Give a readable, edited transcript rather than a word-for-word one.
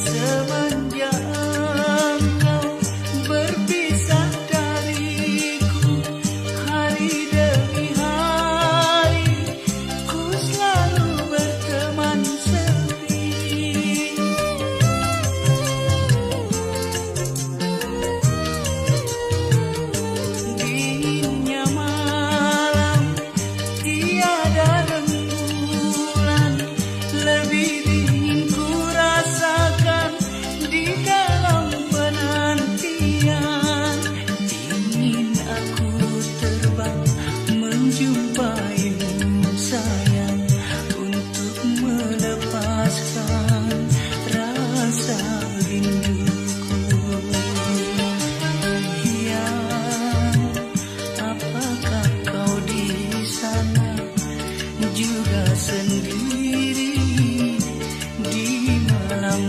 Semenjak engkau berpisah dariku, hari demi hari ku selalu berteman sepi. Dinginnya malam tiada rembulan, lebih dingin ku rasakan di dalam penantian. Ingin aku terbang menjumpaimu sayang, untuk melepaskan rasa rinduku. Yang apakah kau di sana juga sendiri di malam